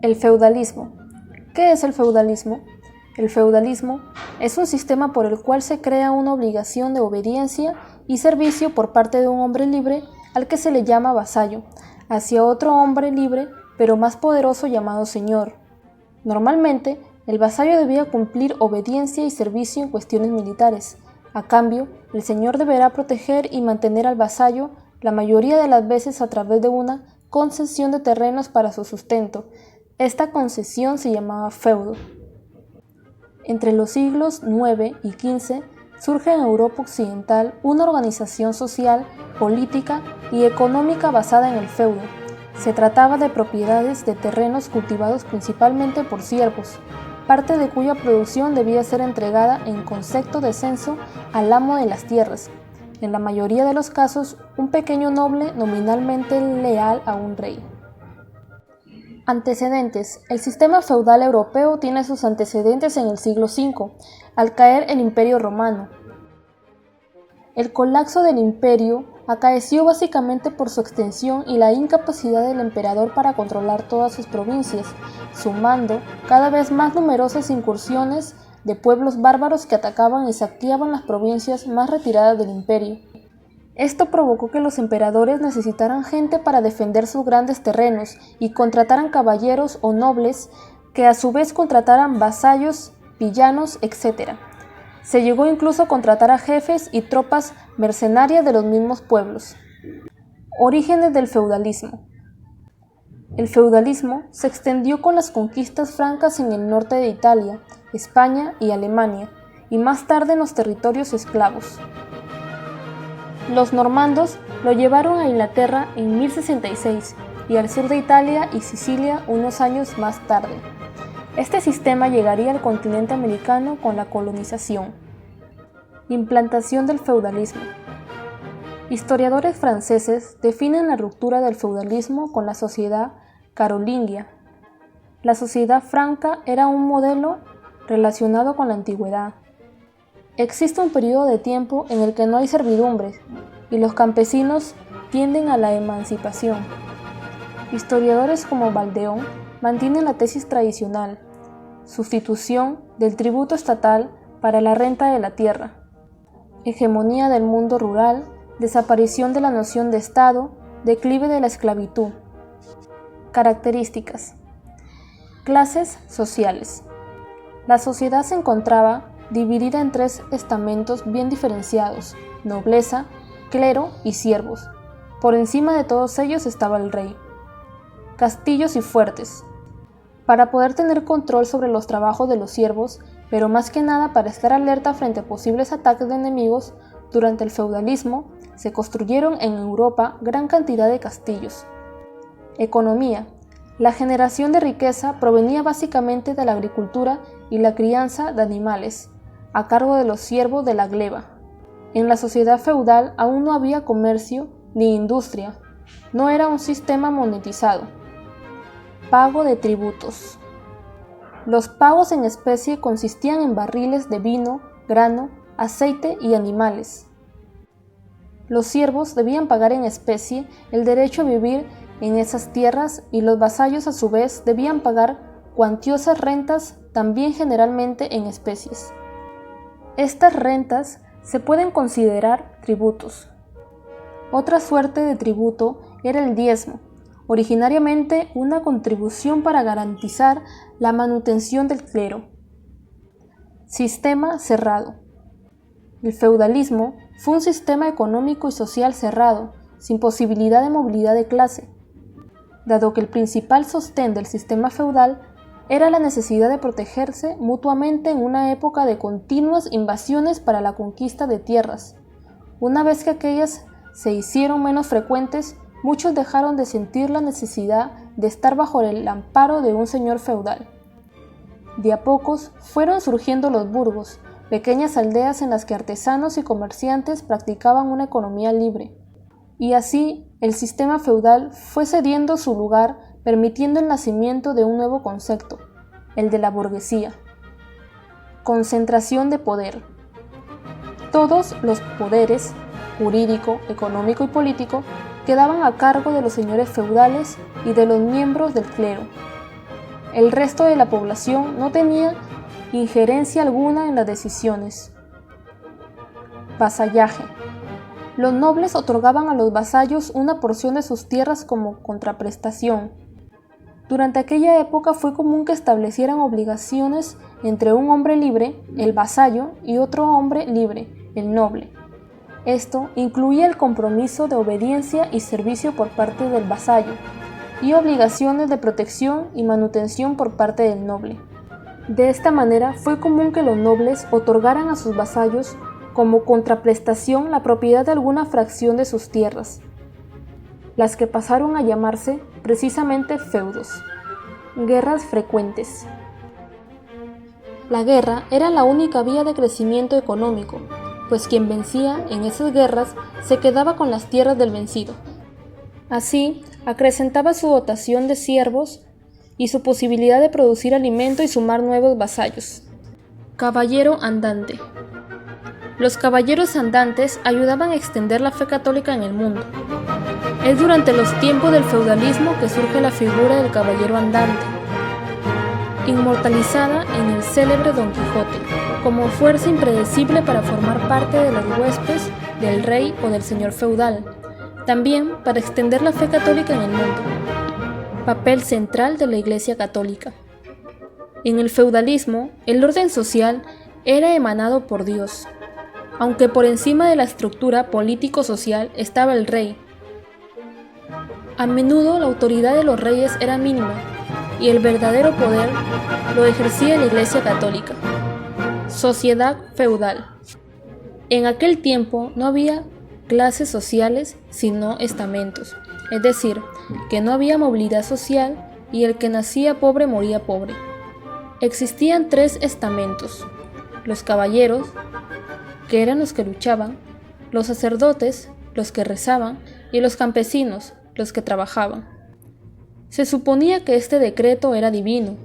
El feudalismo. ¿Qué es el feudalismo? El feudalismo es un sistema por el cual se crea una obligación de obediencia y servicio por parte de un hombre libre al que se le llama vasallo, hacia otro hombre libre pero más poderoso llamado señor. Normalmente, el vasallo debía cumplir obediencia y servicio en cuestiones militares. A cambio, el señor deberá proteger y mantener al vasallo la mayoría de las veces a través de una concesión de terrenos para su sustento. Esta concesión se llamaba feudo. Entre los siglos IX y XV surge en Europa Occidental una organización social, política y económica basada en el feudo. Se trataba de propiedades de terrenos cultivados principalmente por siervos, parte de cuya producción debía ser entregada en concepto de censo al amo de las tierras, en la mayoría de los casos un pequeño noble nominalmente leal a un rey. Antecedentes. El sistema feudal europeo tiene sus antecedentes en el siglo V, al caer el Imperio Romano. El colapso del imperio acaeció básicamente por su extensión y la incapacidad del emperador para controlar todas sus provincias, sumando cada vez más numerosas incursiones de pueblos bárbaros que atacaban y saqueaban las provincias más retiradas del imperio. Esto provocó que los emperadores necesitaran gente para defender sus grandes terrenos y contrataran caballeros o nobles que a su vez contrataran vasallos, villanos, etc. Se llegó incluso a contratar a jefes y tropas mercenarias de los mismos pueblos. Orígenes del feudalismo. El feudalismo se extendió con las conquistas francas en el norte de Italia, España y Alemania, y más tarde en los territorios esclavos. Los normandos lo llevaron a Inglaterra en 1066 y al sur de Italia y Sicilia unos años más tarde. Este sistema llegaría al continente americano con la colonización. Implantación del feudalismo. Historiadores franceses definen la ruptura del feudalismo con la sociedad carolingia. La sociedad franca era un modelo relacionado con la antigüedad. Existe un periodo de tiempo en el que no hay servidumbre y los campesinos tienden a la emancipación. Historiadores como Valdeón mantienen la tesis tradicional, sustitución del tributo estatal para la renta de la tierra, hegemonía del mundo rural, desaparición de la noción de Estado, declive de la esclavitud. Características. Clases sociales. La sociedad se encontraba dividida en tres estamentos bien diferenciados: nobleza, clero y siervos. Por encima de todos ellos estaba el rey. Castillos y fuertes. Para poder tener control sobre los trabajos de los siervos, pero más que nada para estar alerta frente a posibles ataques de enemigos, durante el feudalismo se construyeron en Europa gran cantidad de castillos. Economía. La generación de riqueza provenía básicamente de la agricultura y la crianza de animales, a cargo de los siervos de la gleba. En la sociedad feudal aún no había comercio ni industria, no era un sistema monetizado. Pago de tributos. Los pagos en especie consistían en barriles de vino, grano, aceite y animales. Los siervos debían pagar en especie el derecho a vivir en esas tierras y los vasallos a su vez debían pagar cuantiosas rentas, también generalmente en especies. Estas rentas se pueden considerar tributos. Otra suerte de tributo era el diezmo, originariamente una contribución para garantizar la manutención del clero. Sistema cerrado. El feudalismo fue un sistema económico y social cerrado, sin posibilidad de movilidad de clase, dado que el principal sostén del sistema feudal era la necesidad de protegerse mutuamente en una época de continuas invasiones para la conquista de tierras. Una vez que aquellas se hicieron menos frecuentes, muchos dejaron de sentir la necesidad de estar bajo el amparo de un señor feudal. De a pocos fueron surgiendo los burgos, pequeñas aldeas en las que artesanos y comerciantes practicaban una economía libre. Y así, el sistema feudal fue cediendo su lugar, permitiendo el nacimiento de un nuevo concepto, el de la burguesía. Concentración de poder. Todos los poderes, jurídico, económico y político, quedaban a cargo de los señores feudales y de los miembros del clero. El resto de la población no tenía injerencia alguna en las decisiones. Vasallaje. Los nobles otorgaban a los vasallos una porción de sus tierras como contraprestación. Durante aquella época fue común que establecieran obligaciones entre un hombre libre, el vasallo, y otro hombre libre, el noble. Esto incluía el compromiso de obediencia y servicio por parte del vasallo, y obligaciones de protección y manutención por parte del noble. De esta manera fue común que los nobles otorgaran a sus vasallos como contraprestación la propiedad de alguna fracción de sus tierras, las que pasaron a llamarse precisamente feudos. Guerras frecuentes. La guerra era la única vía de crecimiento económico, pues quien vencía en esas guerras se quedaba con las tierras del vencido. Así, acrecentaba su dotación de siervos y su posibilidad de producir alimento y sumar nuevos vasallos. Caballero andante. Los caballeros andantes ayudaban a extender la fe católica en el mundo. Es durante los tiempos del feudalismo que surge la figura del caballero andante, inmortalizada en el célebre Don Quijote, como fuerza impredecible para formar parte de los huéspedes del rey o del señor feudal, también para extender la fe católica en el mundo. Papel central de la Iglesia Católica. En el feudalismo, el orden social era emanado por Dios, aunque por encima de la estructura político-social estaba el rey. A menudo la autoridad de los reyes era mínima, y el verdadero poder lo ejercía la Iglesia Católica. Sociedad feudal. En aquel tiempo no había clases sociales sino estamentos, es decir, que no había movilidad social y el que nacía pobre moría pobre. Existían 3 estamentos: los caballeros, que eran los que luchaban, los sacerdotes, los que rezaban, y los campesinos, los que trabajaban. Se suponía que este decreto era divino,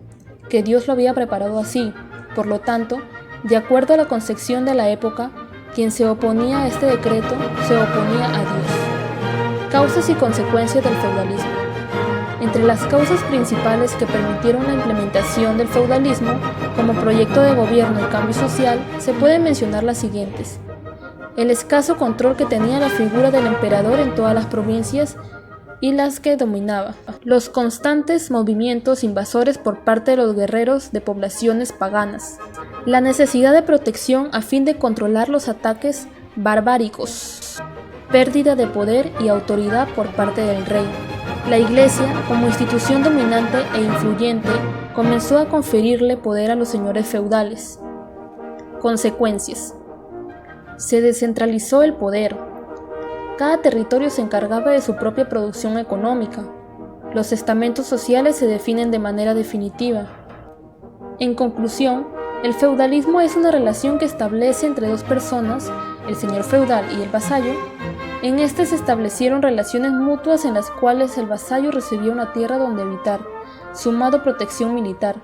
que Dios lo había preparado así. Por lo tanto, de acuerdo a la concepción de la época, quien se oponía a este decreto se oponía a Dios. Causas y consecuencias del feudalismo. Entre las causas principales que permitieron la implementación del feudalismo como proyecto de gobierno y cambio social, se pueden mencionar las siguientes: el escaso control que tenía la figura del emperador en todas las provincias y las que dominaba, los constantes movimientos invasores por parte de los guerreros de poblaciones paganas, la necesidad de protección a fin de controlar los ataques barbáricos, pérdida de poder y autoridad por parte del rey. La Iglesia, como institución dominante e influyente, comenzó a conferirle poder a los señores feudales. Consecuencias. Se descentralizó el poder. Cada territorio se encargaba de su propia producción económica. Los estamentos sociales se definen de manera definitiva. En conclusión, el feudalismo es una relación que establece entre 2 personas, el señor feudal y el vasallo. En este se establecieron relaciones mutuas en las cuales el vasallo recibía una tierra donde habitar, sumado protección militar.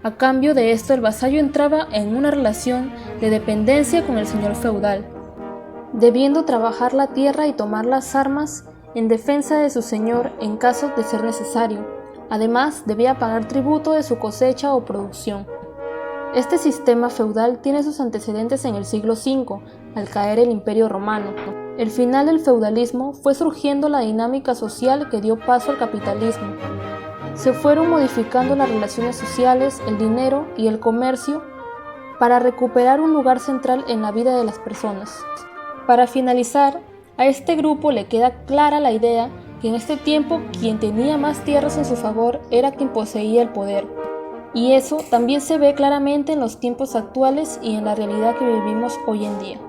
A cambio de esto, el vasallo entraba en una relación de dependencia con el señor feudal, debiendo trabajar la tierra y tomar las armas en defensa de su señor en caso de ser necesario. Además, debía pagar tributo de su cosecha o producción. Este sistema feudal tiene sus antecedentes en el siglo V, al caer el Imperio Romano. El final del feudalismo fue surgiendo la dinámica social que dio paso al capitalismo. Se fueron modificando las relaciones sociales, el dinero y el comercio para recuperar un lugar central en la vida de las personas. Para finalizar, a este grupo le queda clara la idea que en este tiempo quien tenía más tierras en su favor era quien poseía el poder. Y eso también se ve claramente en los tiempos actuales y en la realidad que vivimos hoy en día.